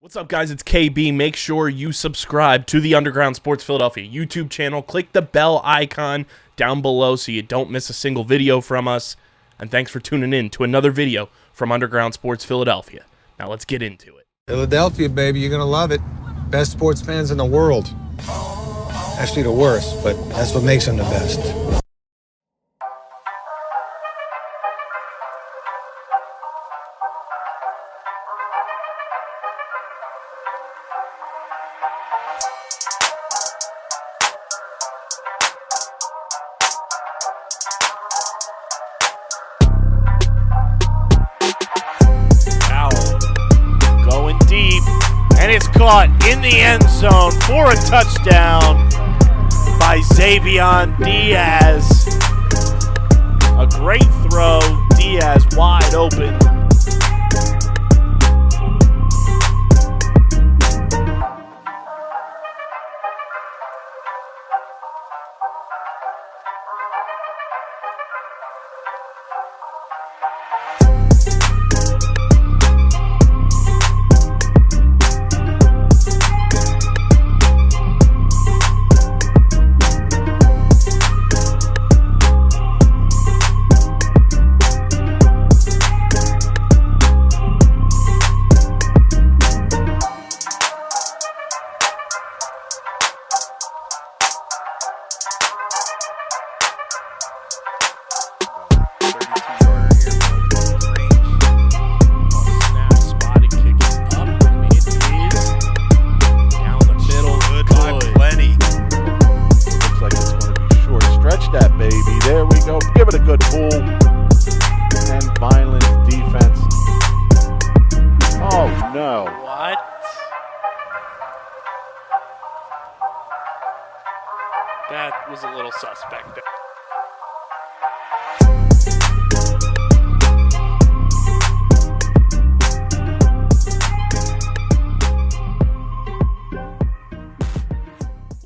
What's up, guys? It's KB. Make sure you subscribe to the Underground Sports Philadelphia YouTube channel. Click the bell icon down below so you don't miss a single video from us. And thanks for tuning in to another video from Underground Sports Philadelphia. Now let's get into it. Philadelphia, baby, you're going to love it. Best sports fans in the world. Actually the worst, but that's what makes them the best. And it's caught in the end zone for a touchdown by Xavier Diaz. A great throw. Diaz wide open. That was a little suspect there.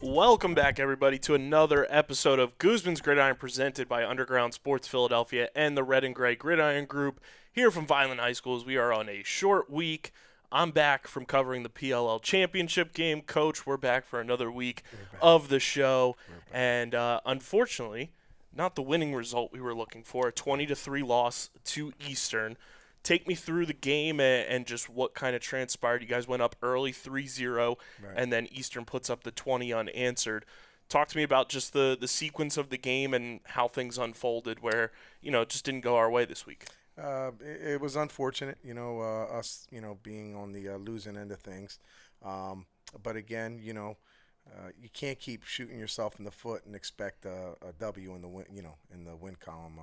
Welcome back, everybody, to another episode of Guzman's Gridiron, presented by Underground Sports Philadelphia and the Red and Gray Gridiron Group here from Vineland High Schools. We are on a short week. I'm back from covering the PLL championship game. Coach, we're back for another week of the show. And unfortunately, not the winning result we were looking for, a 20-3 loss to Eastern. Take me through the game and just what kind of transpired. You guys went up early 3-0, and then Eastern puts up the 20 unanswered. Talk to me about just the sequence of the game and how things unfolded where, it just didn't go our way this week. It was unfortunate, us, being on the losing end of things. But again, you can't keep shooting yourself in the foot and expect a W in the win, in the win column.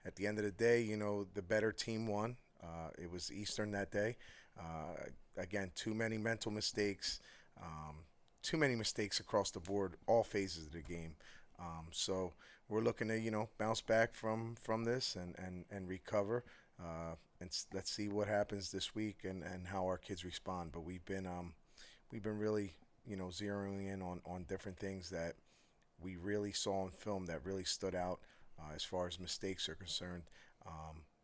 At the end of the day, the better team won. It was Eastern that day. Again, too many mental mistakes, too many mistakes across the board, all phases of the game. So we're looking to, bounce back from this and recover. And let's see what happens this week and how our kids respond. But we've been really, zeroing in on different things that we really saw on film that really stood out as far as mistakes are concerned.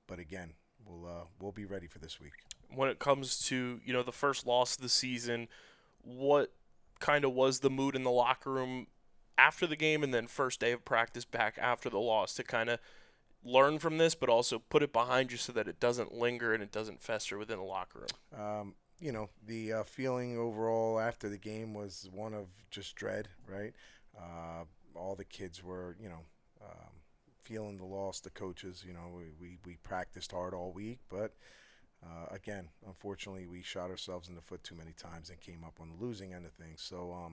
But again, we'll be ready for this week. When it comes to, the first loss of the season, what kind of was the mood in the locker room after the game and then first day of practice back after the loss to kind of learn from this, but also put it behind you so that it doesn't linger and it doesn't fester within the locker room? The feeling overall after the game was one of just dread, right? All the kids were, feeling the loss, the coaches, we practiced hard all week, but again, unfortunately, we shot ourselves in the foot too many times and came up on the losing end of things. So,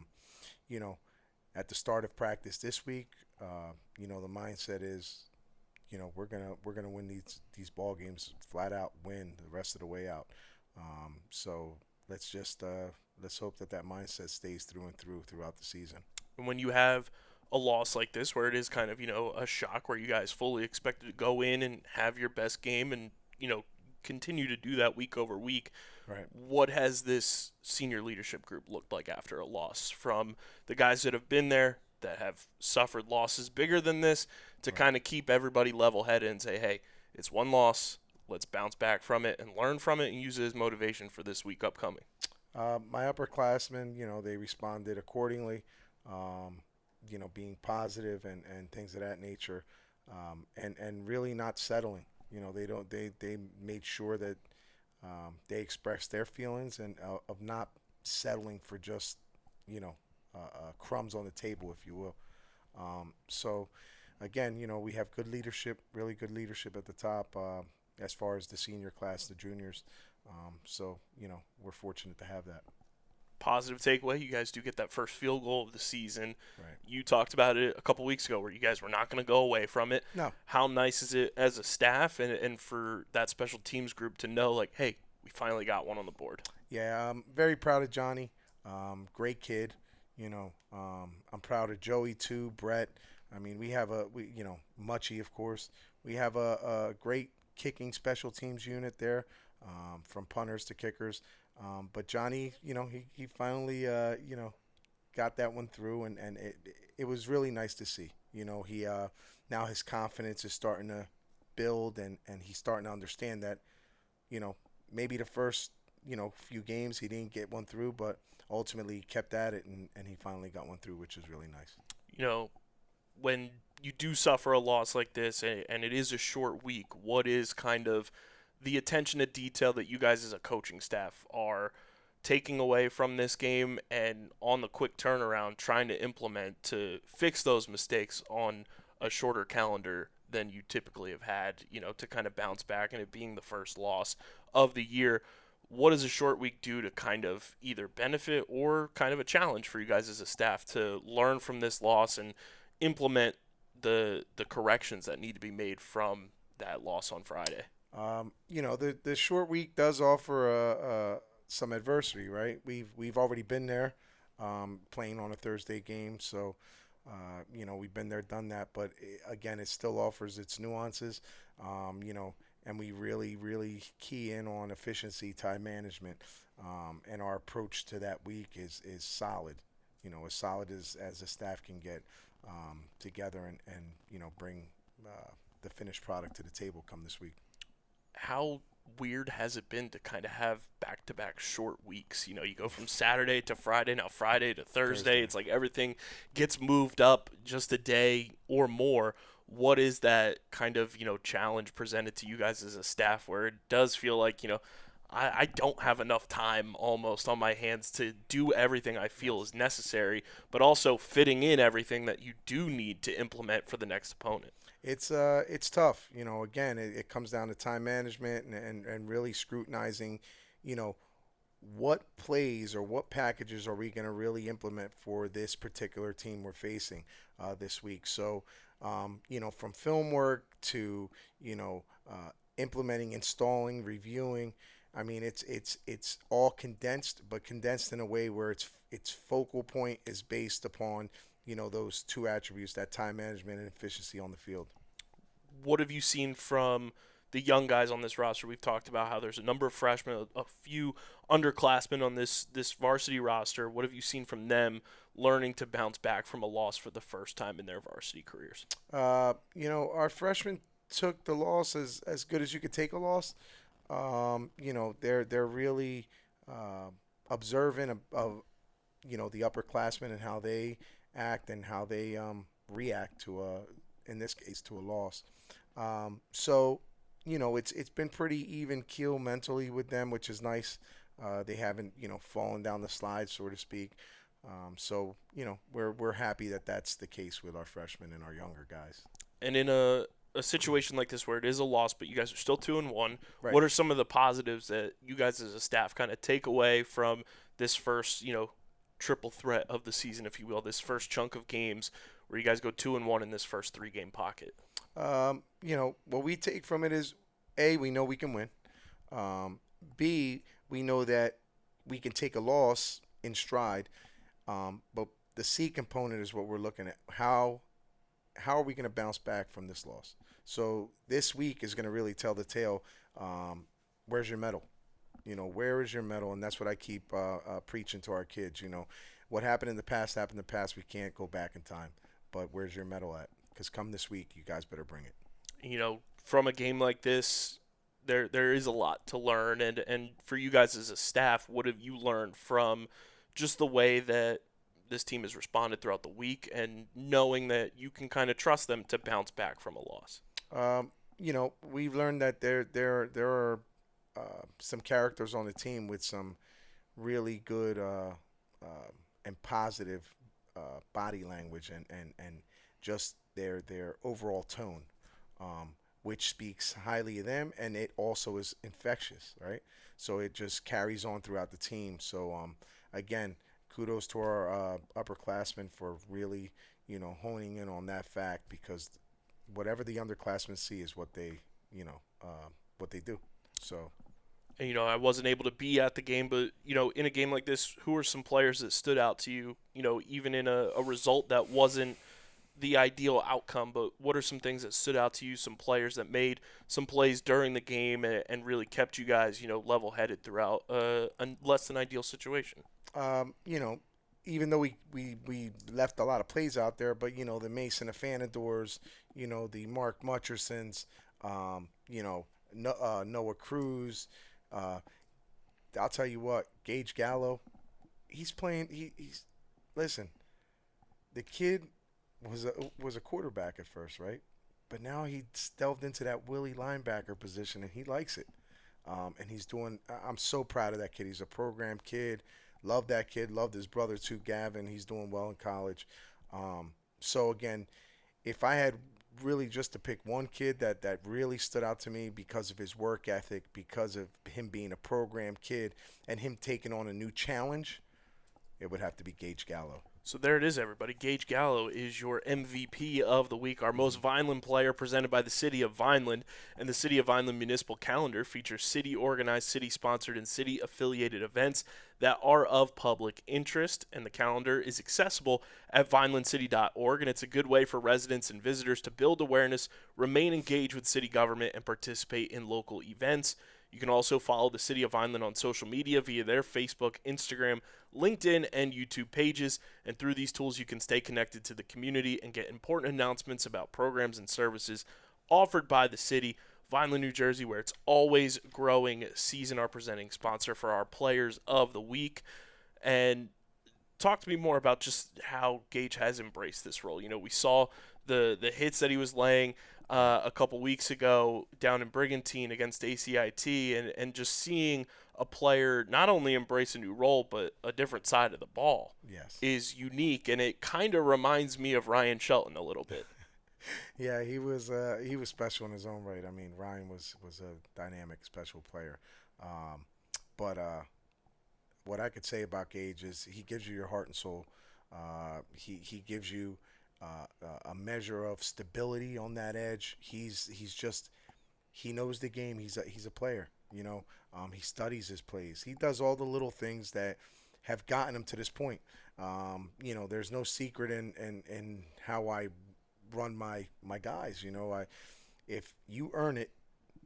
at the start of practice this week, the mindset is, we're gonna win these ball games flat out, win the rest of the way out. So let's just let's hope that mindset stays through and throughout the season. And when you have a loss like this, where it is kind of a shock, where you guys fully expected to go in and have your best game and continue to do that week over week. Right. What has this senior leadership group looked like after a loss, from the guys that have been there, that have suffered losses bigger than this, to kind of keep everybody level-headed and say, hey, it's one loss, let's bounce back from it and learn from it and use it as motivation for this week upcoming? My upperclassmen, they responded accordingly, um, being positive and things of that nature, and really not settling. They made sure that they expressed their feelings and of not settling for just, crumbs on the table, if you will. So, again, we have good leadership, really good leadership at the top, as far as the senior class, the juniors. So, we're fortunate to have that. Positive takeaway, you guys do get that first field goal of the season. Right. You talked about it a couple weeks ago where you guys were not going to go away from it. No. How nice is it as a staff and for that special teams group to know, like, hey, we finally got one on the board? Yeah, I'm very proud of Johnny. Great kid. I'm proud of Joey too, Brett. I mean, we have Muchie, of course. We have a great kicking special teams unit there, from punters to kickers. But Johnny, he finally, got that one through, and it was really nice to see. He now his confidence is starting to build, and he's starting to understand that, maybe the first, few games he didn't get one through, but ultimately he kept at it, and he finally got one through, which is really nice. When you do suffer a loss like this, and it is a short week, what is kind of the attention to detail that you guys as a coaching staff are taking away from this game and on the quick turnaround trying to implement to fix those mistakes on a shorter calendar than you typically have had, to kind of bounce back, and it being the first loss of the year? What does a short week do to kind of either benefit or kind of a challenge for you guys as a staff to learn from this loss and implement the corrections that need to be made from that loss on Friday? The short week does offer some adversity, right? We've already been there, playing on a Thursday game, so we've been there, done that. But again, it still offers its nuances, and we really, really key in on efficiency, time management, and our approach to that week is solid. As solid as the staff can get together and bring the finished product to the table come this week. How weird has it been to kind of have back-to-back short weeks? You go from Saturday to Friday, now Friday to Thursday. It's like everything gets moved up just a day or more. What is that kind of, challenge presented to you guys as a staff where it does feel like, I don't have enough time almost on my hands to do everything I feel is necessary, but also fitting in everything that you do need to implement for the next opponent? It's tough. Again, it comes down to time management and really scrutinizing, what plays or what packages are we going to really implement for this particular team we're facing this week. So, from film work to, implementing, installing, reviewing. I mean, it's all condensed, but condensed in a way where its focal point is based upon, those two attributes, that time management and efficiency on the field. What have you seen from the young guys on this roster? We've talked about how there's a number of freshmen, a few underclassmen on this varsity roster. What have you seen from them learning to bounce back from a loss for the first time in their varsity careers? Our freshmen took the loss as good as you could take a loss. They're really observant of the upperclassmen and how they act and how they react to in this case to a loss. So it's been pretty even keel mentally with them, which is nice. They haven't fallen down the slide, so to speak. So we're happy that that's the case with our freshmen and our younger guys. And in a situation like this where it is a loss, but you guys are still 2-1. Right. What are some of the positives that you guys as a staff kind of take away from this first, triple threat of the season, if you will, this first chunk of games where you guys go 2-1 in this first 3-game pocket? What we take from it is, A, we know we can win. B, we know that we can take a loss in stride. But the C component is what we're looking at. How are we going to bounce back from this loss? So this week is going to really tell the tale. Where's your medal? Where is your medal? And that's what I keep preaching to our kids. What happened in the past happened in the past. We can't go back in time. But where's your medal at? Because come this week, you guys better bring it. From a game like this, there is a lot to learn, and for you guys as a staff, what have you learned from just the way that this team has responded throughout the week, and knowing that you can kind of trust them to bounce back from a loss? We've learned that there are some characters on the team with some really good and positive body language and just their overall tone, which speaks highly of them, and it also is infectious, right? So it just carries on throughout the team. So again, kudos to our upperclassmen for really honing in on that fact, because whatever the underclassmen see is what they what they do. So. And, I wasn't able to be at the game, but, in a game like this, who are some players that stood out to you, even in a result that wasn't the ideal outcome, but what are some things that stood out to you, some players that made some plays during the game and really kept you guys, level-headed throughout a less than ideal situation? Even though we left a lot of plays out there, but, the Mason Afanadors, the Mark Mutchersons, Noah Cruz, I'll tell you what, Gage Gallo, he's playing. He's listen. The kid was a quarterback at first, right? But now he delved into that Willie linebacker position, and he likes it. And he's doing. I'm so proud of that kid. He's a program kid. Love that kid. Loved his brother too, Gavin. He's doing well in college. So again, if I had really just to pick one kid that really stood out to me because of his work ethic, because of him being a program kid and him taking on a new challenge, it would have to be Gage Gallo. So there it is, everybody. Gage Gallo is your MVP of the week, our most Vineland player, presented by the City of Vineland. And the City of Vineland Municipal Calendar features city-organized, city-sponsored, and city-affiliated events that are of public interest. And the calendar is accessible at vinelandcity.org, and it's a good way for residents and visitors to build awareness, remain engaged with city government, and participate in local events. You can also follow the City of Vineland on social media via their Facebook, Instagram, LinkedIn, and YouTube pages. And through these tools, you can stay connected to the community and get important announcements about programs and services offered by the city. Vineland, New Jersey, where it's always growing, season our presenting sponsor for our Players of the Week. And talk to me more about just how Gage has embraced this role. We saw the hits that he was laying a couple weeks ago down in Brigantine against ACIT, and just seeing a player not only embrace a new role but a different side of the ball is unique, and it kind of reminds me of Ryan Shelton a little bit. Yeah, he was special in his own right. I mean, Ryan was a dynamic, special player. But what I could say about Gage is he gives you your heart and soul. He gives you a measure of stability on that edge. He knows the game. He's a player. He studies his plays. He does all the little things that have gotten him to this point. There's no secret in how I run my guys. If you earn it,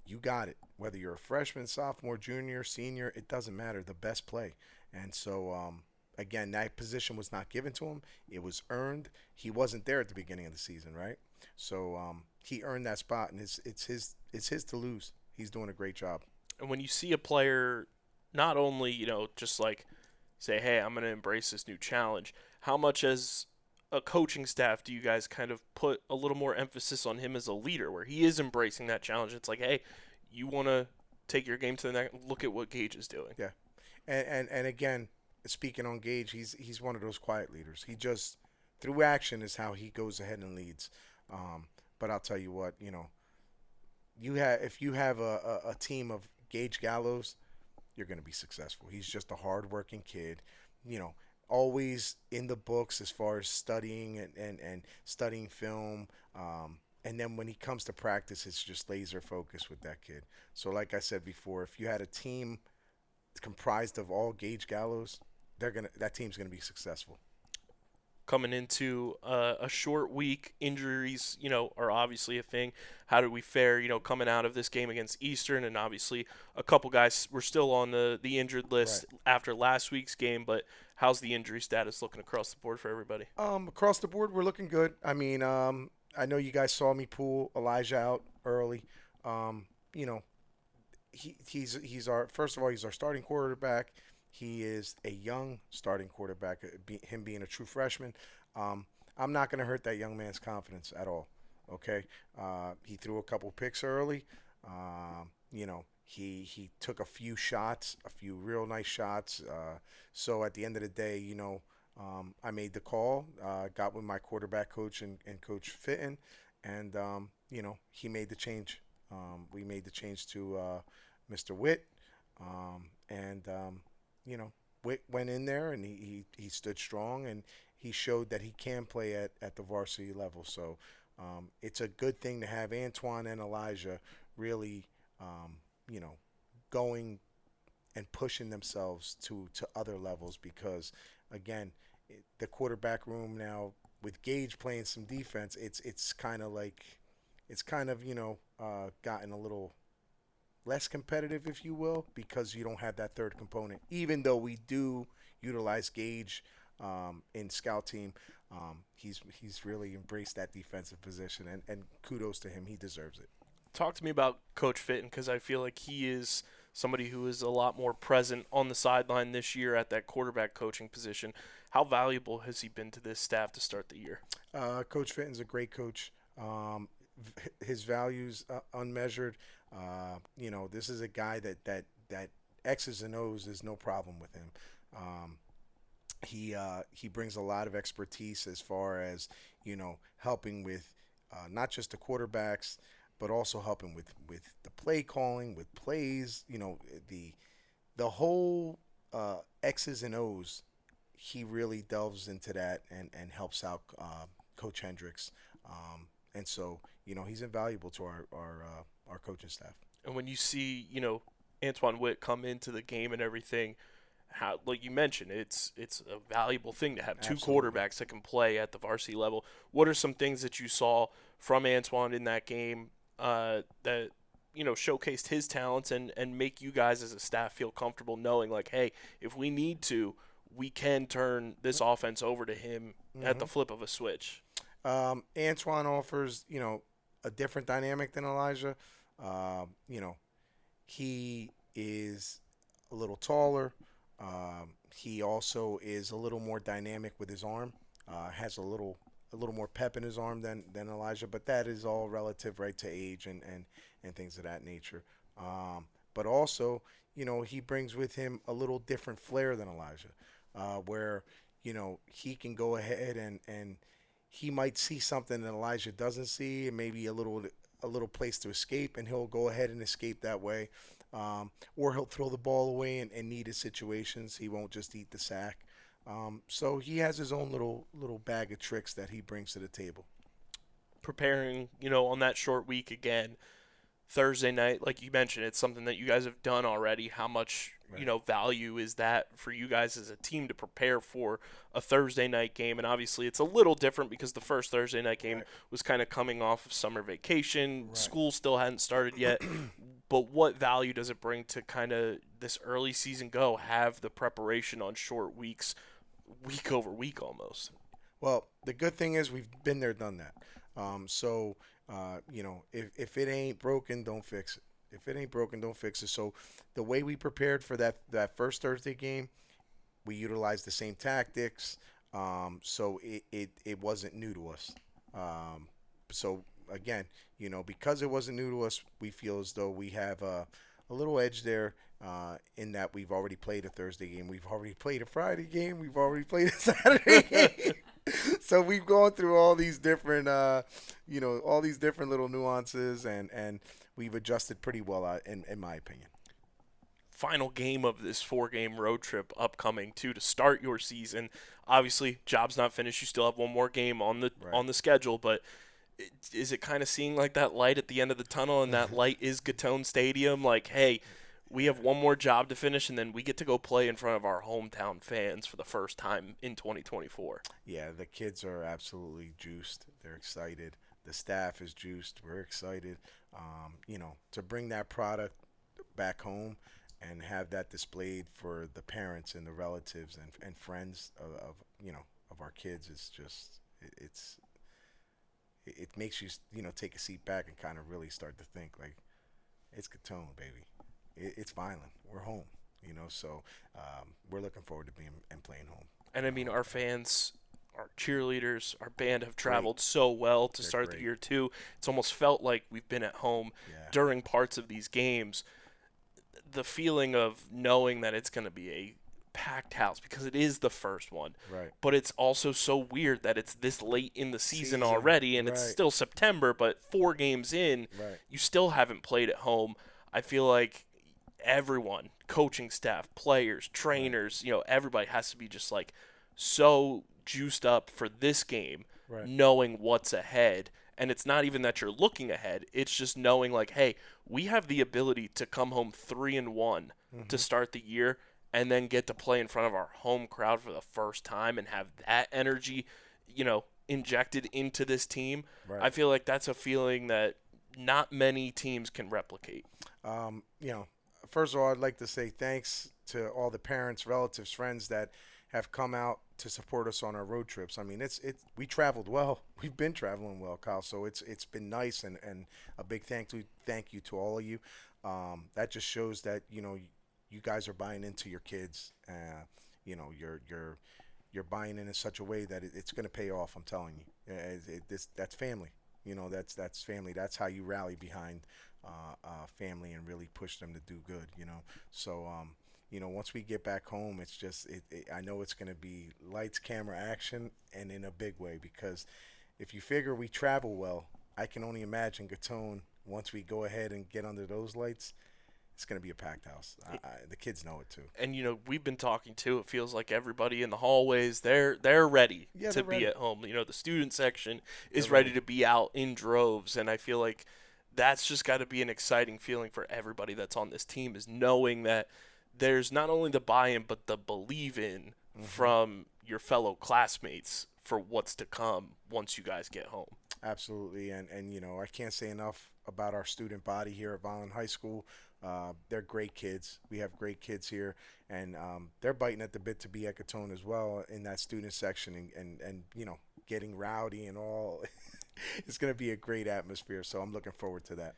you got it. Whether you're a freshman, sophomore, junior, senior, it doesn't matter. The best play. And so again, that position was not given to him. It was earned. He wasn't there at the beginning of the season, right? So he earned that spot, and it's his to lose. He's doing a great job. And when you see a player not only, just like say, hey, I'm going to embrace this new challenge, how much as a coaching staff do you guys kind of put a little more emphasis on him as a leader, where he is embracing that challenge? It's like, hey, you want to take your game to the next, look at what Gage is doing. Yeah. And again, speaking on Gage, he's one of those quiet leaders. He just, through action is how he goes ahead and leads. But I'll tell you what, if you have a team of Gage Gallos, you're going to be successful. He's just a hardworking kid, always in the books as far as studying and studying film. And then when he comes to practice, it's just laser focused with that kid. So like I said before, if you had a team comprised of all Gage Gallos, that team's going to be successful. Coming into a short week, injuries, are obviously a thing. How do we fare, coming out of this game against Eastern? And obviously a couple guys were still on the injured list after last week's game, but how's the injury status looking across the board for everybody? Across the board, we're looking good. I mean, I know you guys saw me pull Elijah out early. he's our first of all, he's our starting quarterback. He is a young starting quarterback. Him being a true freshman, I'm not going to hurt that young man's confidence at all. Okay, he threw a couple picks early. He took a few shots, a few real nice shots. So at the end of the day, I made the call, got with my quarterback coach and Coach Fitton, and he made the change. We made the change to Mr. Witt, and Witt went in there and he stood strong and he showed that he can play at the varsity level. So it's a good thing to have Antoine and Elijah really, going and pushing themselves to other levels because, again, the quarterback room now with Gage playing some defense, it's kind of gotten a little less competitive, if you will, because you don't have that third component. Even though we do utilize Gage in scout team, he's really embraced that defensive position, and kudos to him. He deserves it. Talk to me about Coach Fitton because I feel like he is somebody who is a lot more present on the sideline this year at that quarterback coaching position. How valuable has he been to this staff to start the year? Coach Fitton's a great coach. His values unmeasured. This is a guy that X's and O's is no problem with him. He brings a lot of expertise as far as helping with not just the quarterbacks, but also helping with the play calling, with plays. The whole X's and O's. He really delves into that and helps out Coach Hendricks. And so, he's invaluable to our coaching staff. And when you see, Antoine Witt come into the game and everything, how, like you mentioned, it's a valuable thing to have two quarterbacks that can play at the varsity level. What are some things that you saw from Antoine in that game that showcased his talents and make you guys as a staff feel comfortable knowing, like, hey, if we need to, we can turn this offense over to him at the flip of a switch? Antoine offers, a different dynamic than Elijah. He is a little taller. He also is a little more dynamic with his arm. Has a little more pep in his arm than Elijah, but that is all relative, right, to age and things of that nature. But also, he brings with him a little different flair than Elijah, where he can go ahead and he might see something that Elijah doesn't see, and maybe a little place to escape, and he'll go ahead and escape that way. Or he'll throw the ball away in needed situations. He won't just eat the sack. So he has his own little bag of tricks that he brings to the table. Preparing, on that short week again, Thursday night, like you mentioned, it's something that you guys have done already. How much, value is that for you guys as a team to prepare for a Thursday night game? And obviously it's a little different because the first Thursday night game was kind of coming off of summer vacation. Right. School still hadn't started yet. But what value does it bring to kind of this early season have the preparation on short weeks, week over week almost? Well, the good thing is we've been there, done that. If it ain't broken, don't fix it. If it ain't broken, don't fix it. So the way we prepared for that first Thursday game, we utilized the same tactics. So it wasn't new to us. So again, because it wasn't new to us, we feel as though we have a little edge there in that we've already played a Thursday game. We've already played a Friday game. We've already played a Saturday game. So we've gone through all these different, all these different little nuances, and we've adjusted pretty well, in my opinion. Final game of this 4-game road trip upcoming to start your season. Obviously, job's not finished. You still have one more game on the schedule, but is it kind of seeing like that light at the end of the tunnel, and that light is Gatone Stadium? Like, hey, we have one more job to finish, and then we get to go play in front of our hometown fans for the first time in 2024. Yeah, the kids are absolutely juiced. They're excited. The staff is juiced. We're excited, to bring that product back home and have that displayed for the parents and the relatives and friends of our kids. Is just it makes you take a seat back and kind of really start to think like, it's Gatone, baby. it's Vineland. We're home. So we're looking forward to being and playing home. And I mean, our fans, our cheerleaders, our band have traveled Great. so well to They're start great. the year too. It's almost felt like we've been at home Yeah. during parts of these games. The feeling of knowing that it's going to be a packed house because it is the first one. Right. But it's also so weird that it's this late in the season Season, already, and it's right. still September, but 4 games in, Right. you still haven't played at home. I feel like everyone, coaching staff, players, trainers, everybody has to be just like so juiced up for this game, Right. knowing what's ahead. And it's not even that you're looking ahead. It's just knowing like, hey, we have the ability to come home 3-1 to start the year and then get to play in front of our home crowd for the first time and have that energy, injected into this team. Right. I feel like that's a feeling that not many teams can replicate. First of all, I'd like to say thanks to all the parents, relatives, friends that have come out to support us on our road trips. I mean, we traveled well. We've been traveling well, Kyle. So it's been nice, and a big thank you to all of you. That just shows that you guys are buying into your kids. You're buying in such a way that it's going to pay off. I'm telling you, that's family. That's family. That's how you rally behind family and really push them to do good. So. Once we get back home, it's just I know it's going to be lights, camera, action, and in a big way, because if you figure we travel well, I can only imagine Gatone, once we go ahead and get under those lights, it's going to be a packed house. The kids know it too. And we've been talking too. It feels like everybody in the hallways, they're ready to be at home. The student section is ready to be out in droves, and I feel like that's just got to be an exciting feeling for everybody that's on this team, is knowing that there's not only the buy-in but the believe-in from your fellow classmates for what's to come once you guys get home. Absolutely, and I can't say enough about our student body here at Vineland High School. They're great kids. We have great kids here, and they're biting at the bit to be at Gatone as well in that student section, and getting rowdy and all. It's going to be a great atmosphere, so I'm looking forward to that.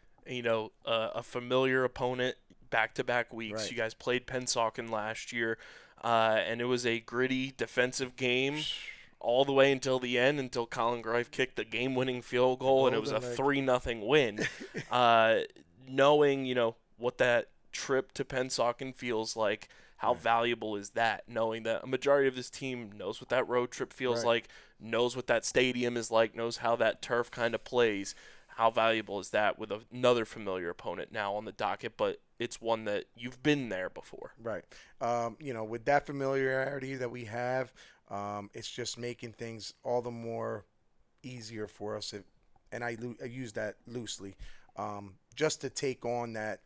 A familiar opponent back-to-back weeks. Right. You guys played Pennsauken last year, and it was a gritty defensive game all the way until the end, until Colin Greif kicked the game-winning field goal, and it was a 3-0 win. Knowing, what that trip to Pennsauken feels like, how valuable is that, knowing that a majority of this team knows what that road trip feels like, knows what that stadium is like, knows how that turf kind of plays. How valuable is that with another familiar opponent now on the docket, but it's one that you've been there before? Right. With that familiarity that we have, it's just making things all the more easier for us. And I use that loosely, just to take on that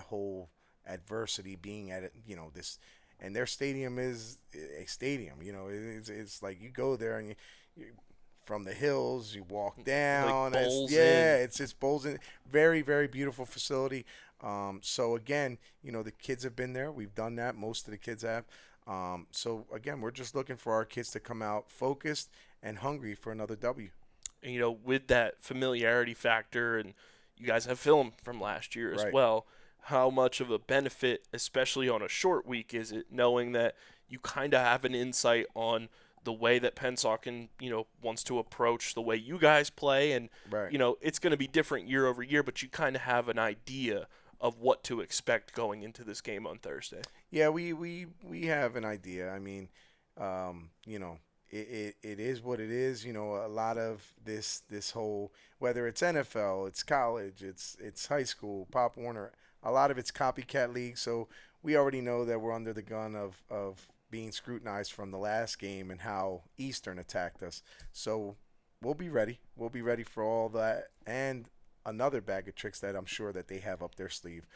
whole adversity being at it. This, and their stadium is a stadium. It's like you go there and you from the hills, you walk down. Like bowls it's just bowls in. Very, very beautiful facility. So again, the kids have been there. We've done that. Most of the kids have. So again, we're just looking for our kids to come out focused and hungry for another W. And, with that familiarity factor, and you guys have film from last year as well, how much of a benefit, especially on a short week, is it knowing that you kind of have an insight on the way that Pennsauken, wants to approach the way you guys play, and it's going to be different year over year, but you kind of have an idea of what to expect going into this game on Thursday. Yeah, we have an idea. I mean, it is what it is. A lot of this whole, whether it's NFL, it's college, it's high school, Pop Warner, a lot of it's copycat league. So we already know that we're under the gun of being scrutinized from the last game and how Eastern attacked us. So we'll be ready. We'll be ready for all that and another bag of tricks that I'm sure that they have up their sleeve.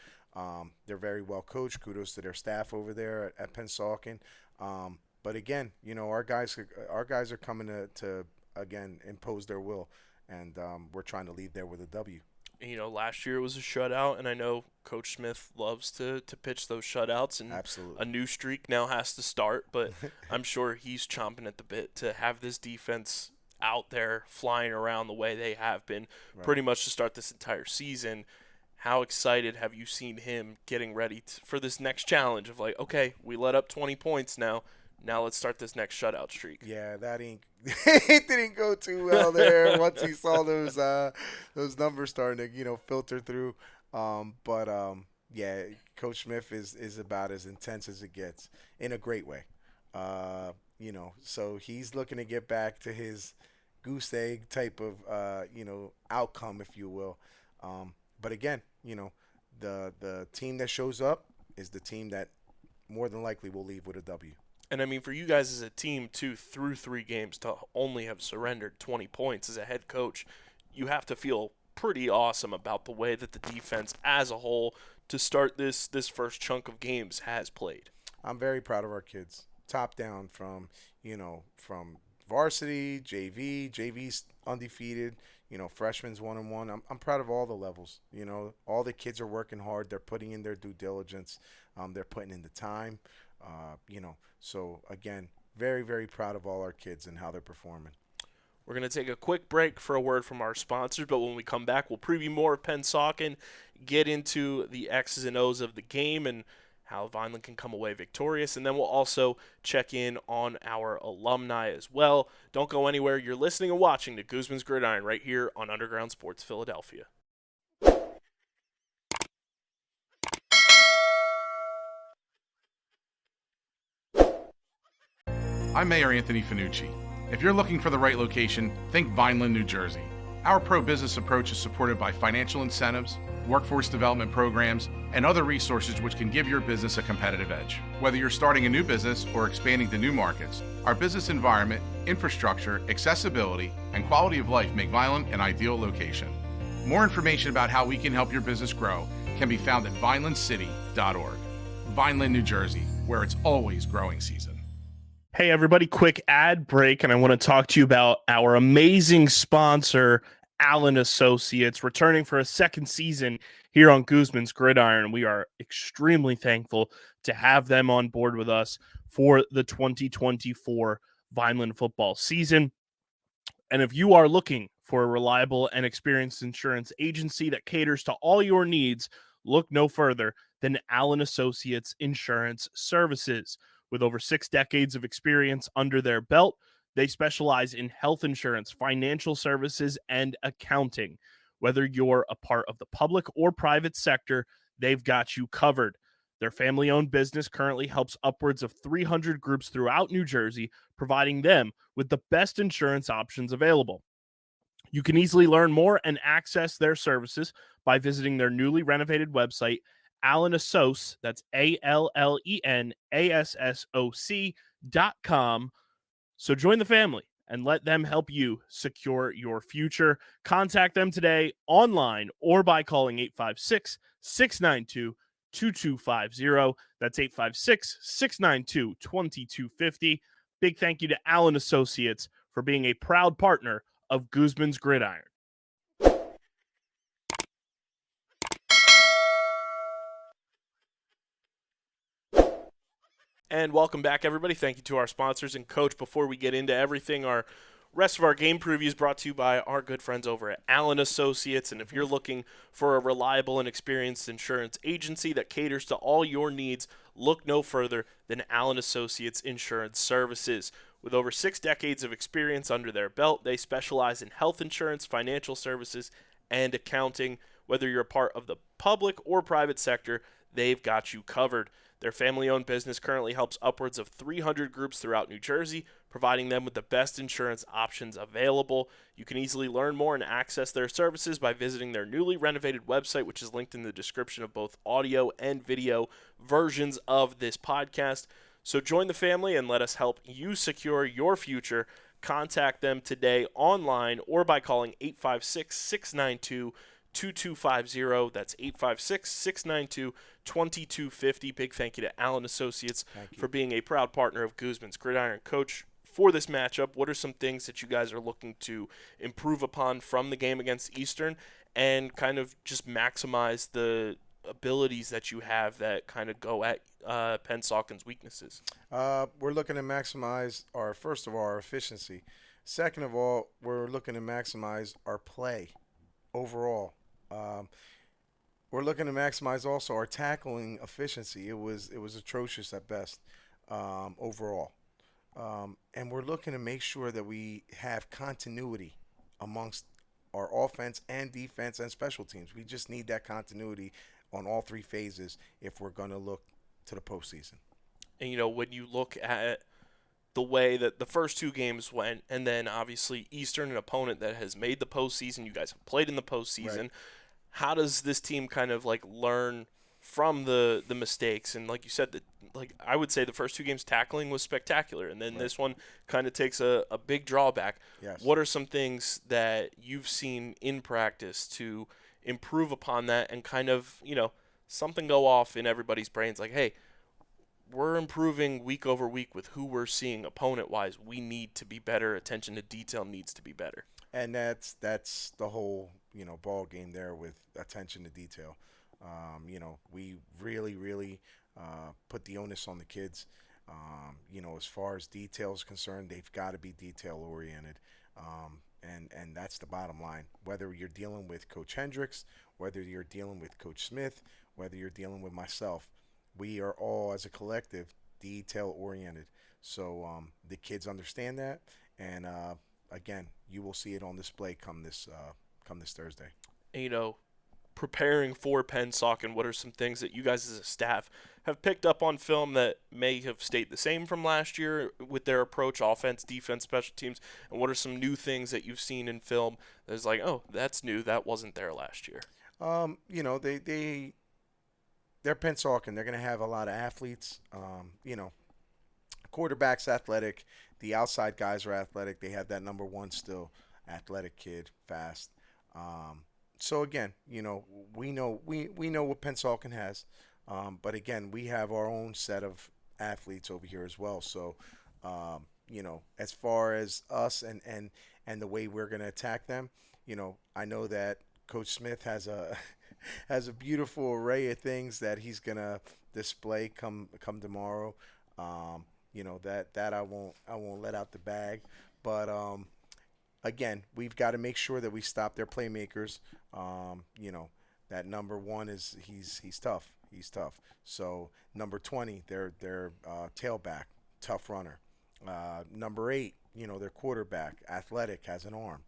They're very well coached. Kudos to their staff over there at Pennsauken. But again, our guys are coming to again impose their will, and we're trying to leave there with a W. Last year was a shutout, and I know Coach Smith loves to pitch those shutouts, and Absolutely. A new streak now has to start, but I'm sure he's chomping at the bit to have this defense out there flying around the way they have been pretty much to start this entire season. how excited have you seen him getting ready for this next challenge of like, okay, we let up 20 points now. Now let's start this next shutout streak. Yeah, that ain't it didn't go too well there once he saw those numbers starting to filter through. Yeah, Coach Smith is about as intense as it gets in a great way. So he's looking to get back to his goose egg type of outcome, if you will. But again, the team that shows up is the team that more than likely will leave with a W. And I mean, for you guys as a team, too, through 3 games to only have surrendered 20 points as a head coach, you have to feel pretty awesome about the way that the defense as a whole to start this first chunk of games has played. I'm very proud of our kids, top down from varsity, JV's undefeated, freshmen's 1-1. I'm proud of all the levels. All the kids are working hard. They're putting in their due diligence. They're putting in the time. So again, very, very proud of all our kids and how they're performing. We're going to take a quick break for a word from our sponsors, but when we come back, we'll preview more of Pennsauken, get into the X's and O's of the game and how Vineland can come away victorious, and then we'll also check in on our alumni as well. Don't go anywhere. You're listening and watching to Guzman's Gridiron right here on Underground Sports Philadelphia. I'm Mayor Anthony Finucci. If you're looking for the right location, think Vineland, New Jersey. Our pro-business approach is supported by financial incentives, workforce development programs, and other resources which can give your business a competitive edge. Whether you're starting a new business or expanding to new markets, our business environment, infrastructure, accessibility, and quality of life make Vineland an ideal location. More information about how we can help your business grow can be found at vinelandcity.org. Vineland, New Jersey, where it's always growing season. Hey, everybody, quick ad break, and I want to talk to you about our amazing sponsor, Allen Associates, returning for a second season here on Guzman's Gridiron. We are extremely thankful to have them on board with us for the 2024 Vineland football season. And if you are looking for a reliable and experienced insurance agency that caters to all your needs, look no further than Allen Associates Insurance Services. With over 6 decades of experience under their belt, they specialize in health insurance, financial services, and accounting. Whether you're a part of the public or private sector, they've got you covered. Their family-owned business currently helps upwards of 300 groups throughout New Jersey, providing them with the best insurance options available. You can easily learn more and access their services by visiting their newly renovated website, Allen Assoc, that's ALLENASSOC.com. So join the family and let them help you secure your future. Contact them today online or by calling 856-692-2250. That's 856-692-2250. Big thank you to Allen Associates for being a proud partner of Guzman's Gridiron. And welcome back, everybody. Thank you to our sponsors. And, Coach, before we get into everything, our rest of our game preview is brought to you by our good friends over at Allen Associates. And if you're looking for a reliable and experienced insurance agency that caters to all your needs, look no further than Allen Associates Insurance Services. With over 6 decades of experience under their belt, they specialize in health insurance, financial services, and accounting. Whether you're a part of the public or private sector, they've got you covered. Their family-owned business currently helps upwards of 300 groups throughout New Jersey, providing them with the best insurance options available. You can easily learn more and access their services by visiting their newly renovated website, which is linked in the description of both audio and video versions of this podcast. So join the family and let us help you secure your future. Contact them today online or by calling 856-692-2250. That's 856-692-2250. Big thank you to Allen Associates for being a proud partner of Guzman's Gridiron. Coach, for this matchup, what are some things that you guys are looking to improve upon from the game against Eastern and kind of just maximize the abilities that you have that kind of go at Pennsauken's weaknesses? We're looking to maximize first of all, our efficiency. Second of all, we're looking to maximize our play overall. We're looking to maximize also our tackling efficiency. It was atrocious at best overall, and we're looking to make sure that we have continuity amongst our offense and defense and special teams. We just need that continuity on all three phases if we're going to look to the postseason. And, when you look at the way that the first two games went, and then obviously Eastern, an opponent that has made the postseason, you guys have played in the postseason. Right. How does this team kind of learn from the mistakes? And like you said, I would say the first two games tackling was spectacular, and then this one kind of takes a big drawback. Yes. What are some things that you've seen in practice to improve upon that and kind of, something go off in everybody's brains like, hey, we're improving week over week with who we're seeing opponent-wise. We need to be better. Attention to detail needs to be better. And that's the whole ball game there with attention to detail. We really put the onus on the kids. As far as detail is concerned, they've got to be detail oriented. And that's the bottom line. Whether you're dealing with Coach Hendricks, whether you're dealing with Coach Smith, whether you're dealing with myself, we are all as a collective detail oriented. So the kids understand that, and again, you will see it on display come this Thursday. And, preparing for Pennsauken, what are some things that you guys as a staff have picked up on film that may have stayed the same from last year with their approach, offense, defense, special teams, and what are some new things that you've seen in film that's like, oh, that's new, that wasn't there last year? They're Pennsauken. They're going to have a lot of athletes. Quarterback's athletic. The outside guys are athletic. They have that number one still athletic kid, fast. So again, we know what Pennsauken has, but again, we have our own set of athletes over here as well. So, as far as us and the way we're going to attack them, I know that Coach Smith has a beautiful array of things that he's going to display come tomorrow. That I won't let out the bag, but again, we've got to make sure that we stop their playmakers. That number one is he's tough. He's tough. So number 20, their tailback, tough runner. Number 8, their quarterback, athletic, has an arm.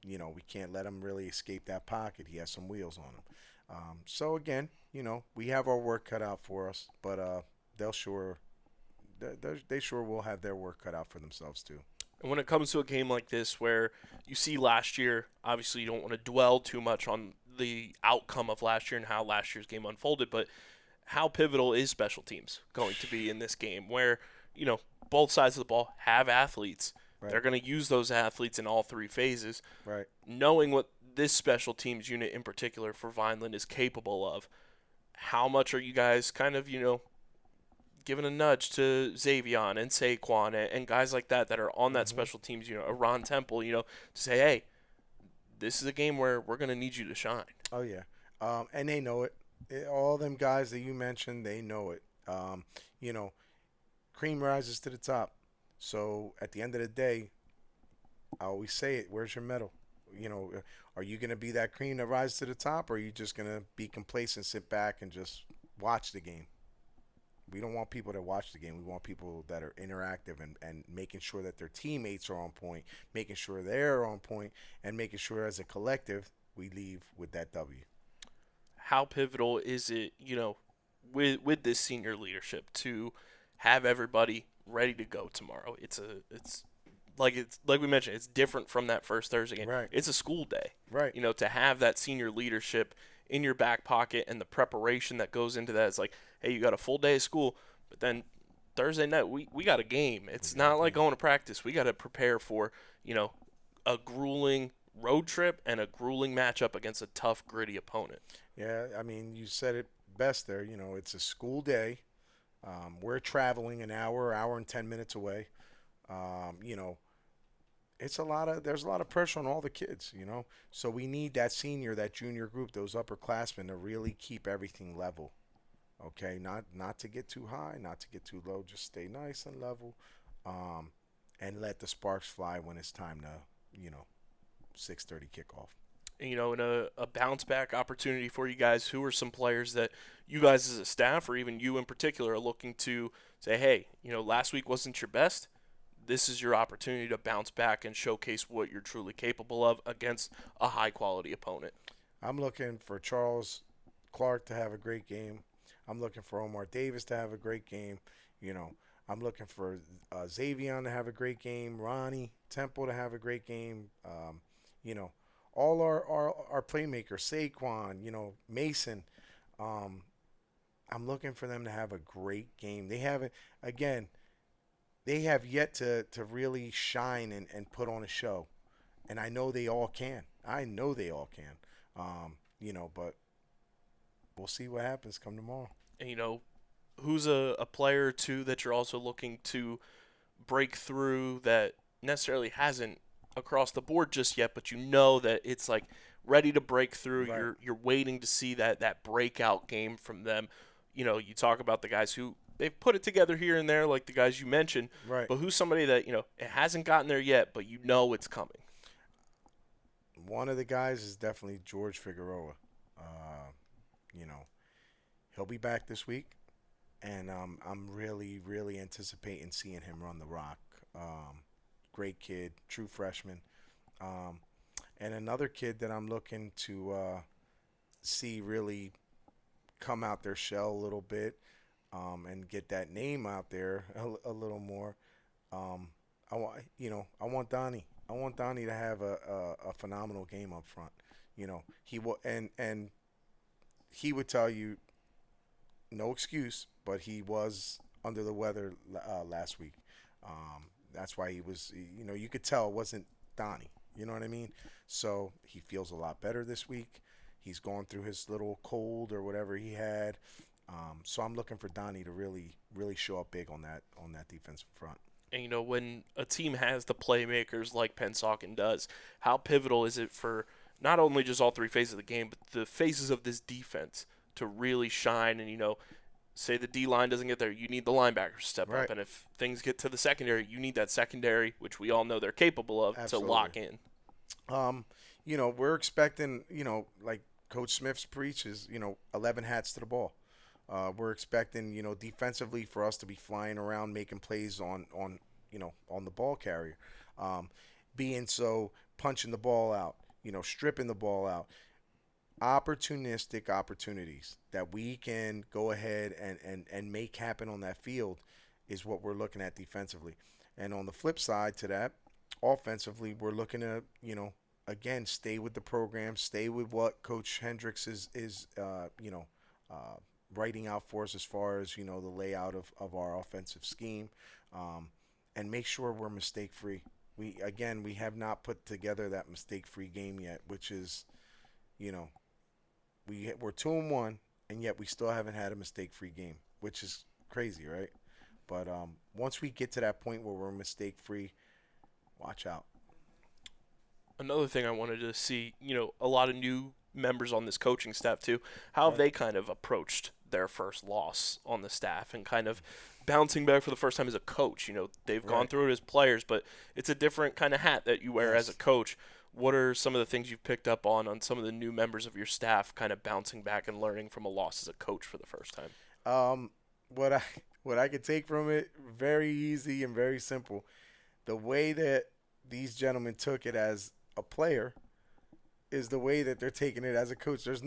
We can't let him really escape that pocket. He has some wheels on him. So again, we have our work cut out for us, but they sure will have their work cut out for themselves too. And when it comes to a game like this where you see last year, obviously you don't want to dwell too much on the outcome of last year and how last year's game unfolded, but how pivotal is special teams going to be in this game where, both sides of the ball have athletes. Right. They're going to use those athletes in all three phases. Right. Knowing what this special teams unit in particular for Vineland is capable of, how much are you guys kind of, giving a nudge to Xavion and Saquon and guys like that are on that special teams unit, Ron Temple, to say, hey, this is a game where we're going to need you to shine. Oh, yeah. And they know it. All them guys that you mentioned, they know it. Cream rises to the top. So at the end of the day, I always say it, where's your medal? Are you going to be that cream that rises to the top, or are you just going to be complacent, sit back, and just watch the game? We don't want people that watch the game. We want people that are interactive and making sure that their teammates are on point, making sure they're on point, and making sure as a collective we leave with that W. How pivotal is it, with this senior leadership to have everybody ready to go tomorrow? It's like we mentioned, it's different from that first Thursday game. Right. It's a school day. Right. To have that senior leadership in your back pocket and the preparation that goes into that. It's like, hey, you got a full day of school, but then Thursday night we got a game. It's not like going to practice. We got to prepare for, a grueling road trip and a grueling matchup against a tough, gritty opponent. Yeah, I mean, you said it best there. It's a school day. We're traveling an hour and 10 minutes away. There's a lot of pressure on all the kids, So we need that senior, that junior group, those upperclassmen to really keep everything level. Okay, not to get too high, not to get too low, just stay nice and level, and let the sparks fly when it's time to, 6:30 kickoff. in a bounce back opportunity for you guys, who are some players that you guys as a staff or even you in particular are looking to say, hey, last week wasn't your best. This is your opportunity to bounce back and showcase what you're truly capable of against a high-quality opponent. I'm looking for Charles Clark to have a great game. I'm looking for Omar Davis to have a great game. I'm looking for Xavier to have a great game, Ronnie Temple to have a great game. All our playmakers, Saquon, Mason. I'm looking for them to have a great game. They have yet to really shine and put on a show. And I know they all can. But we'll see what happens come tomorrow. And, who's a player or two that you're also looking to break through that necessarily hasn't across the board just yet, but that it's like ready to break through. Right. You're waiting to see that breakout game from them. You talk about the guys who they've put it together here and there, like the guys you mentioned. Right. But who's somebody that it hasn't gotten there yet, but it's coming? One of the guys is definitely George Figueroa. He'll be back this week, and I'm really, really anticipating seeing him run the rock. Great kid, true freshman. And another kid that I'm looking to see really come out their shell a little bit and get that name out there a little more. I want Donnie. I want Donnie to have a phenomenal game up front. He will, and he would tell you, no excuse, but he was under the weather last week. That's why he was, you could tell it wasn't Donnie. You know what I mean? So he feels a lot better this week. He's gone through his little cold or whatever he had. So I'm looking for Donnie to really, really show up big on that defensive front. And, when a team has the playmakers like Pennsauken does, how pivotal is it for not only just all three phases of the game, but the phases of this defense to really shine and, say the D-line doesn't get there, you need the linebackers to step Right. up. And if things get to the secondary, you need that secondary, which we all know they're capable of, Absolutely. to lock in. We're expecting, like Coach Smith's preaches, 11 hats to the ball. We're expecting, defensively for us to be flying around making plays on the ball carrier. Punching the ball out, stripping the ball out. Opportunistic opportunities that we can go ahead and make happen on that field is what we're looking at defensively. And on the flip side to that, offensively, we're looking to, again, stay with the program, stay with what Coach Hendricks is writing out for us as far as, the layout of our offensive scheme, and make sure we're mistake-free. We have not put together that mistake-free game yet, which is, we're 2-1, and yet we still haven't had a mistake-free game, which is crazy, right? But once we get to that point where we're mistake-free, watch out. Another thing I wanted to see, a lot of new members on this coaching staff too. How have they kind of approached their first loss on the staff and kind of bouncing back for the first time as a coach? They've gone through it as players, but it's a different kind of hat that you wear as a coach. What are some of the things you've picked up on some of the new members of your staff kind of bouncing back and learning from a loss as a coach for the first time? What I could take from it, very easy and very simple. The way that these gentlemen took it as a player is the way that they're taking it as a coach. There's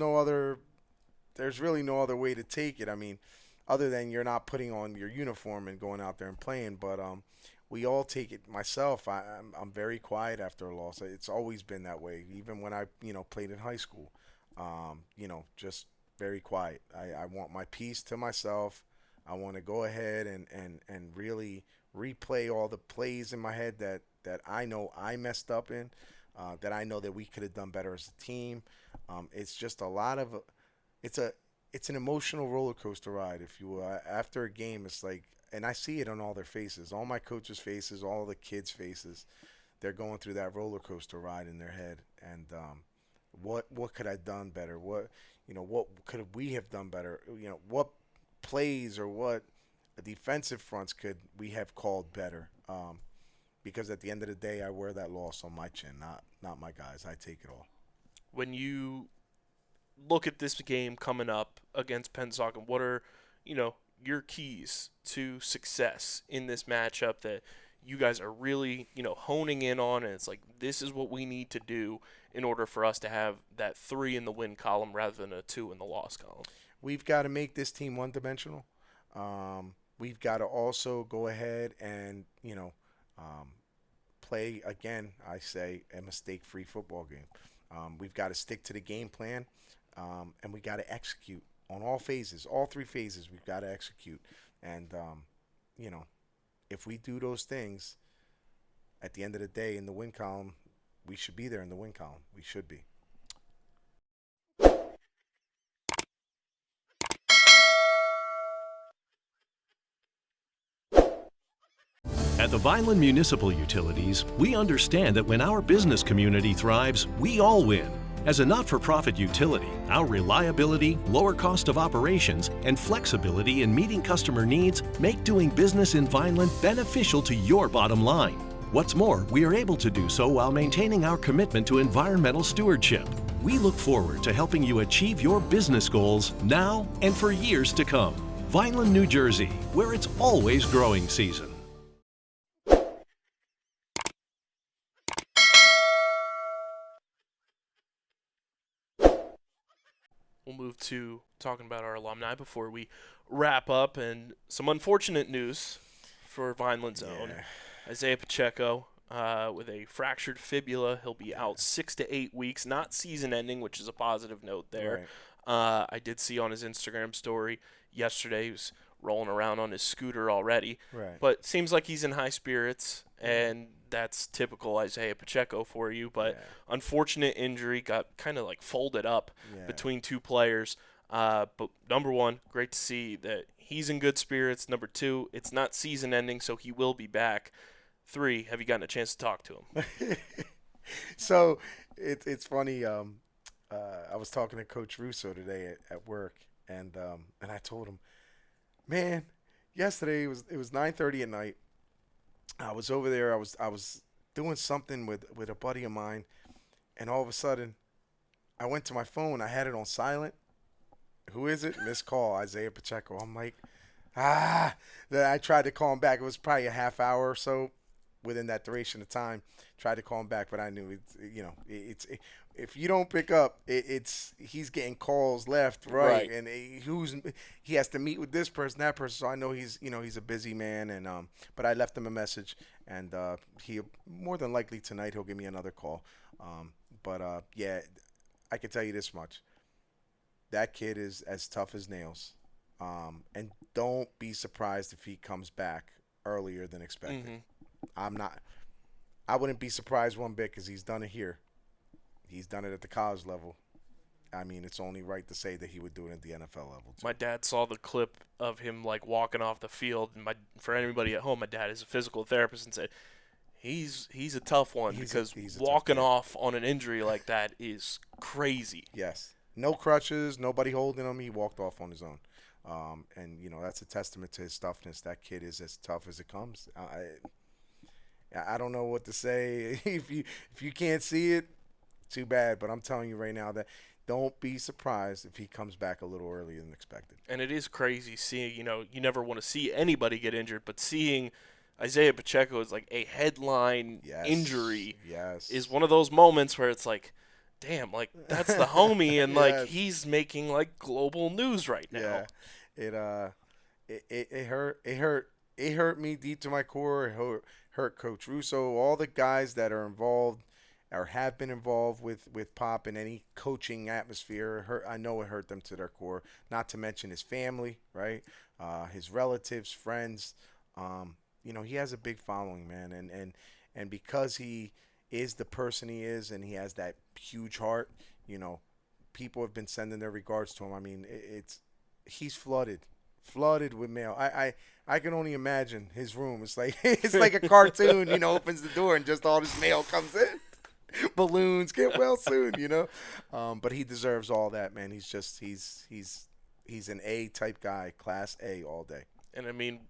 really no other way to take it. I mean, other than you're not putting on your uniform and going out there and playing. But we all take it. Myself, I'm very quiet after a loss. It's always been that way, even when I played in high school. Just very quiet. I want my peace to myself. I want to go ahead and really replay all the plays in my head that I know I messed up in, that I know that we could have done better as a team. It's just it's an emotional roller coaster ride, if you will. After a game, it's like, and I see it on all their faces, all my coaches' faces, all the kids' faces. They're going through that roller coaster ride in their head. And what could I have done better? What could we have done better? What plays or what defensive fronts could we have called better? Because at the end of the day, I wear that loss on my chin, not my guys. I take it all. when you look at this game coming up against Pennsauken, what are, your keys to success in this matchup that you guys are really, honing in on, and it's like, this is what we need to do in order for us to have that 3 in the win column rather than a 2 in the loss column? We've got to make this team one-dimensional. We've got to also go ahead and, play, again, I say, a mistake-free football game. We've got to stick to the game plan, and we got to execute on all phases, all 3 phases. We've got to execute. And, if we do those things, at the end of the day, in the win column, we should be there in the win column. We should be. At the Vineland Municipal Utilities, we understand that when our business community thrives, we all win. As a not-for-profit utility, our reliability, lower cost of operations, and flexibility in meeting customer needs make doing business in Vineland beneficial to your bottom line. What's more, we are able to do so while maintaining our commitment to environmental stewardship. We look forward to helping you achieve your business goals now and for years to come. Vineland, New Jersey, where it's always growing season. We'll move to talking about our alumni before we wrap up, and some unfortunate news for Vineland's own. Isiah Pacheco with a fractured fibula. He'll be out 6 to 8 weeks, not season-ending, which is a positive note there. Right. I did see on his Instagram story yesterday he was rolling around on his scooter already. Right. But seems like he's in high spirits, and that's typical Isiah Pacheco for you. But unfortunate injury, got kind of like folded up between 2 players. But number 1, great to see that he's in good spirits. Number 2, it's not season ending, so he will be back. 3, have you gotten a chance to talk to him? So it's funny. I was talking to Coach Russo today at work, and I told him, man, yesterday it was 9:30 at night. I was over there. I was doing something with a buddy of mine, and all of a sudden, I went to my phone. I had it on silent. Who is it? Missed call, Isiah Pacheco. I'm like, Then I tried to call him back. It was probably a half hour or so within that duration of time. Tried to call him back, but I knew it's if you don't pick up, he's getting calls left, right, and he has to meet with this person, that person. So I know he's a busy man, and but I left him a message, and he more than likely tonight he'll give me another call. But I can tell you this much: that kid is as tough as nails, and don't be surprised if he comes back earlier than expected. Mm-hmm. I wouldn't be surprised one bit because he's done it here. He's done it at the college level. I mean, it's only right to say that he would do it at the NFL level, too. My dad saw the clip of him, like, walking off the field. And for anybody at home, my dad is a physical therapist and said, he's a tough one because walking off on an injury like that is crazy. Yes. No crutches, nobody holding him. He walked off on his own. And, that's a testament to his toughness. That kid is as tough as it comes. I don't know what to say. If you can't see it, too bad. But I'm telling you right now that don't be surprised if he comes back a little earlier than expected. And it is crazy seeing, you never want to see anybody get injured, but seeing Isiah Pacheco is like a headline injury is one of those moments where it's like, damn, like that's the homie, and like he's making like global news right now. Yeah, it hurt me deep to my core. It hurt Coach Russo, all the guys that are involved or have been involved with Pop in any coaching atmosphere. I know it hurt them to their core. Not to mention his family, right? His relatives, friends. He has a big following, man, and because he is the person he is, and he has that huge heart. People have been sending their regards to him. I mean, he's flooded with mail. I can only imagine his room. It's like a cartoon. Opens the door and just all this mail comes in. Balloons, get well soon. But he deserves all that, man. He's an A type guy, class A all day. And I mean,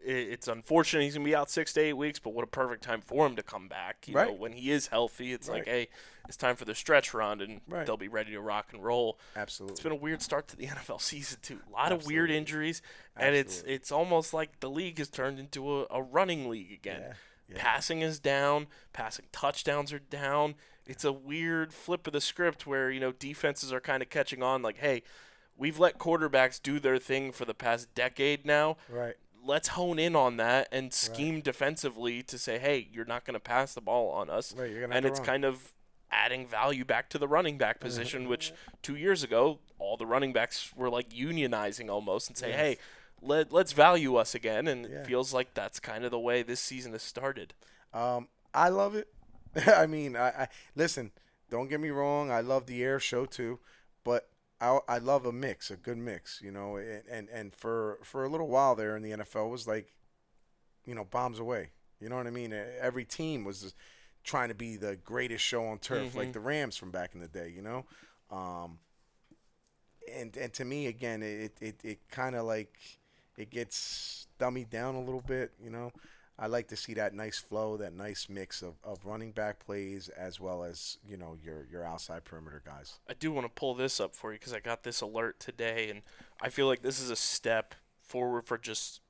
it's unfortunate he's going to be out 6 to 8 weeks, but what a perfect time for him to come back. You know, when he is healthy, it's like, hey, it's time for the stretch run, and they'll be ready to rock and roll. Absolutely. It's been a weird start to the NFL season, too. A lot of weird injuries, and it's almost like the league has turned into a running league again. Passing is down. Passing touchdowns are down. It's a weird flip of the script where, you know, defenses are kind of catching on like, hey, we've let quarterbacks do their thing for the past decade now. Right. Let's hone in on that and scheme defensively to say, hey, you're not going to pass the ball on us. Right, you're gonna and have it's to run. kind of adding value back to the running back position, which 2 years ago, all the running backs were like unionizing almost and say, hey, let's value us again. And it feels like that's kind of the way this season has started. I love it. I mean, I listen, don't get me wrong. I love the air show too, but I love a mix, a good mix, you know, and for a little while there in the NFL was like, you know, bombs away. You know what I mean? Every team was trying to be the greatest show on turf, like the Rams from back in the day, you know? And to me, again, it kind of like it gets dummied down a little bit, you know? I like to see that nice flow, that nice mix of running back plays as well as, you know, your outside perimeter guys. I do want to pull this up for you because I got this alert today, and I feel like this is a step forward for just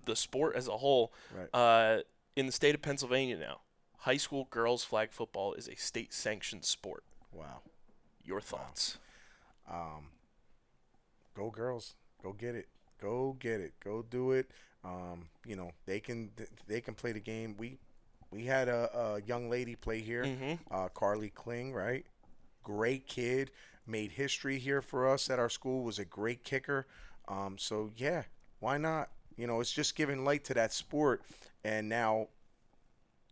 the sport as a whole. Right. In the state of Pennsylvania now, high school girls flag football is a state-sanctioned sport. Wow. Your thoughts? Go girls. Go get it. Go get it. Go do it. You know, they can play the game. We had a young lady play here, Carly Kling, right? Great kid, made history here for us at our school. Was a great kicker. So yeah, why not? You know, it's just giving light to that sport, and now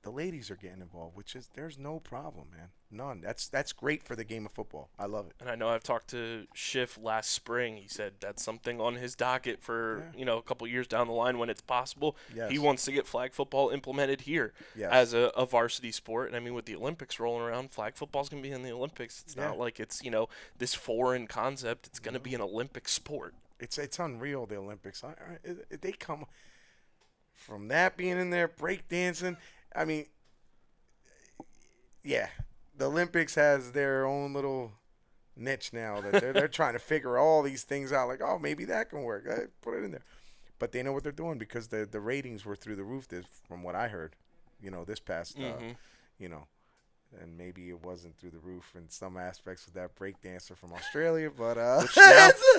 the ladies are getting involved, which is there's no problem, man. None. That's great for the game of football. I love it. And I know I've talked to Schiff last spring. He said that's something on his docket for, you know, a couple years down the line when it's possible. Yes. He wants to get flag football implemented here as a varsity sport. And I mean, with the Olympics rolling around, flag football's going to be in the Olympics. It's not like it's, you know, this foreign concept. It's going to be an Olympic sport. It's unreal, the Olympics. They come from that being in there, breakdancing. I mean, yeah. The Olympics has their own little niche now that they're trying to figure all these things out. Like, oh, maybe that can work. Put it in there. But they know what they're doing because the ratings were through the roof from what I heard, you know, this past, you know, and maybe it wasn't through the roof in some aspects with that breakdancer from Australia. But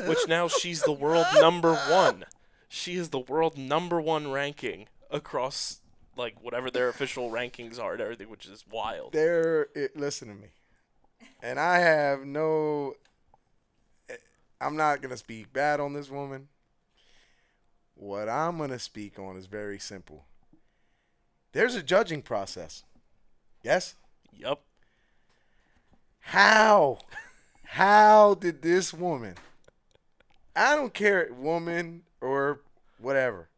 which now she's the world number one. She is the world number one ranking across like whatever their official rankings are and everything, which is wild. Listen to me. And I have I'm not going to speak bad on this woman. What I'm going to speak on is very simple. There's a judging process. Yes? Yep. How did this woman, I don't care, woman or whatever,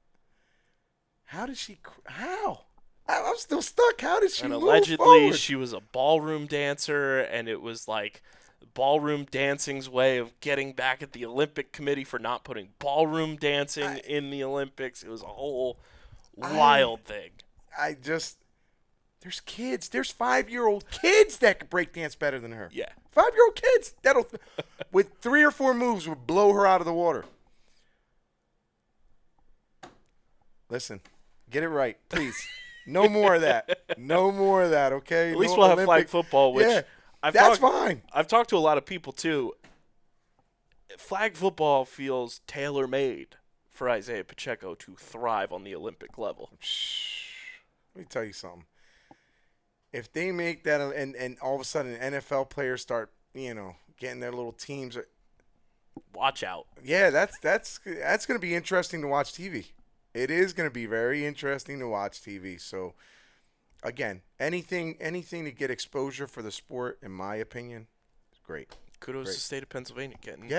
how? I'm still stuck. How did she and move allegedly forward? she was a ballroom dancer, and it was like ballroom dancing's way of getting back at the Olympic Committee for not putting ballroom dancing in the Olympics. It was a whole wild thing. There's kids. There's 5-year-old kids that can break dance better than her. Yeah. 5-year-old kids that'll, with 3 or 4 moves, would blow her out of the water. Listen, get it right, please. No more of that. No more of that, okay? At least we'll have flag football, which that's fine. I've talked to a lot of people, too. Flag football feels tailor-made for Isiah Pacheco to thrive on the Olympic level. Let me tell you something. If they make that and all of a sudden NFL players start, you know, getting their little teams. Watch out. Yeah, that's going to be interesting to watch TV. It is going to be very interesting to watch TV. So, again, anything to get exposure for the sport, in my opinion, is great. Kudos to the state of Pennsylvania getting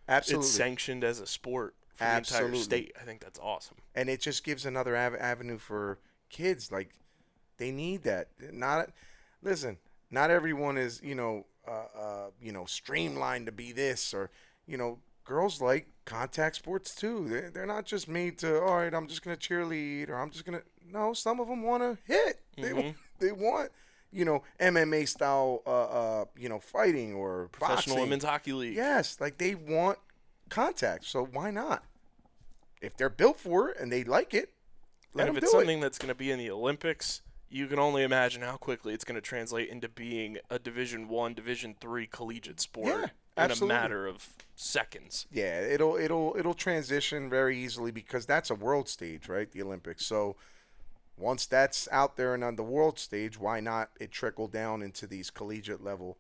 absolutely. It's sanctioned as a sport for the entire state. I think that's awesome. And it just gives another avenue for kids. Like, they need that. Listen, not everyone is, streamlined to be this or, girls like contact sports too. They're not just made to, all right, I'm just going to cheerlead or I'm just going to, no, some of them want to hit. They want, MMA style, fighting or Professional boxing. Women's Hockey League. Yes, like they want contact. So why not? If they're built for it and they like it, let them And if do it's it. something that's going to be in the Olympics, you can only imagine how quickly it's going to translate into being a Division I, Division III collegiate sport Yeah, in absolutely. a matter of seconds. Yeah, it'll transition very easily because that's a world stage, right? The Olympics. So once that's out there and on the world stage, why not it trickle down into these collegiate level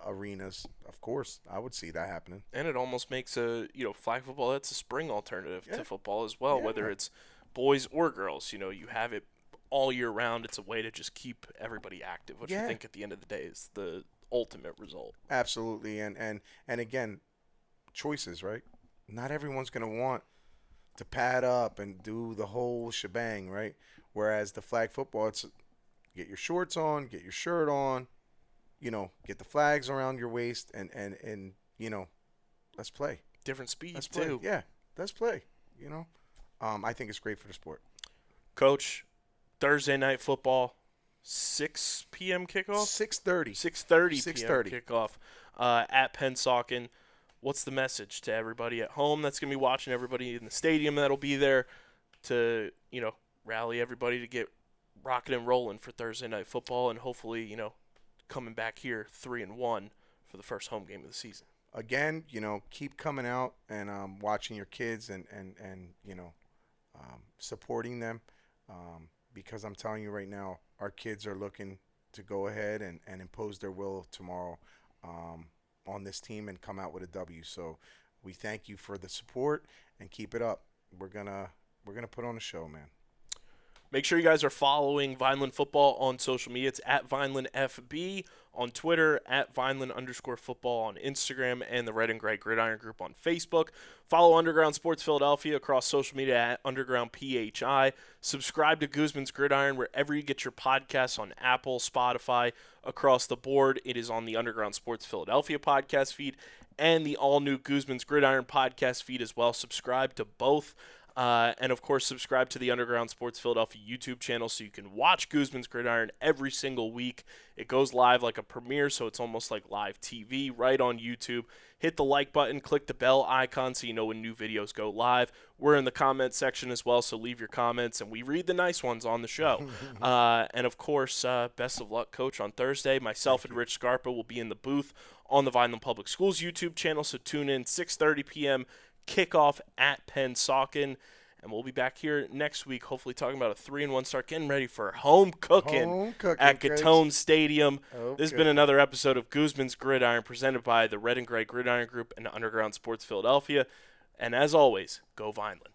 arenas? Of course, I would see that happening. And it almost makes flag football, that's a spring alternative Yeah. to football as well, Yeah. whether it's boys or girls. You have it all year round. It's a way to just keep everybody active, which I Yeah. think at the end of the day is the ultimate result. Absolutely, and again, choices, right? Not everyone's gonna want to pad up and do the whole shebang, right? Whereas the flag football, it's get your shorts on, get your shirt on, get the flags around your waist, and let's play. Different speeds, Let's play. too. Yeah, let's play. I think it's great for the sport. Coach, Thursday night football, 6 p.m. kickoff? 6:30. 6:30 6:30. p.m. kickoff at Pennsauken. What's the message to everybody at home that's going to be watching, everybody in the stadium that'll be there to, rally everybody to get rocking and rolling for Thursday night football and hopefully, coming back here 3-1 for the first home game of the season? Again, keep coming out and watching your kids and supporting them because I'm telling you right now, our kids are looking to go ahead and impose their will tomorrow on this team and come out with a W. So we thank you for the support and keep it up. We're gonna put on a show, man. Make sure you guys are following Vineland Football on social media. It's at VinelandFB on Twitter, at Vineland_football on Instagram, and the Red and Gray Gridiron Group on Facebook. Follow Underground Sports Philadelphia across social media at UndergroundPHI. Subscribe to Guzman's Gridiron wherever you get your podcasts on Apple, Spotify, across the board. It is on the Underground Sports Philadelphia podcast feed and the all-new Guzman's Gridiron podcast feed as well. Subscribe to both. And, of course, subscribe to the Underground Sports Philadelphia YouTube channel so you can watch Guzman's Gridiron every single week. It goes live like a premiere, so it's almost like live TV right on YouTube. Hit the like button, click the bell icon so you know when new videos go live. We're in the comment section as well, so leave your comments, and we read the nice ones on the show. And, of course, best of luck, Coach, on Thursday. Myself and Rich Scarpa will be in the booth on the Vineland Public Schools YouTube channel, so tune in 6:30 p.m., kickoff at Pennsauken, and we'll be back here next week, hopefully talking about a 3-1 start, getting ready for home cooking at Gatone Stadium. Okay. This has been another episode of Guzman's Gridiron, presented by the Red and Gray Gridiron Group and Underground Sports Philadelphia. And as always, go Vineland.